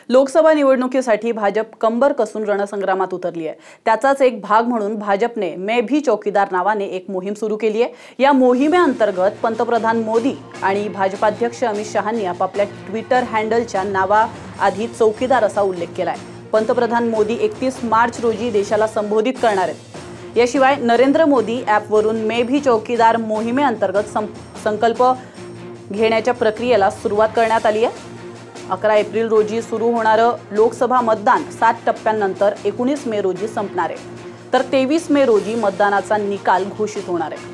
लोकसभा निवडणुकीसाठी भाजप कंबर कसून रणसंग्रामात उतरली आहे। त्याचाच एक भाग म्हणून भाजपने मैं भी चौकीदार नावाने एक मोहीम सुरू केली आहे। या मोहिमेअंतर्गत पंतप्रधान मोदी आणि भाजपाध्यक्ष अमित शहांनी आपापल्या ट्विटर हँडलच्या नावाआधी चौकीदार असा उल्लेख केलाय। पंतप्रधान मोदी 31 मार्च रोजी देशाला संबोधित करणार आहेत। याशिवाय नरेंद्र मोदी ॲपवरून मैं भी चौकीदार मोहिमेअंतर्गत संकल्प घेण्याच्या प्रक्रियेला सुरुवात करण्यात आली आहे। 11 एप्रिल रोजी सुरू होणारं लोकसभा मतदान 7 टप्प्यांनंतर 19 मे रोजी संपणार आहे, तर 23 मे रोजी मतदानाचा निकाल घोषित होणार आहे।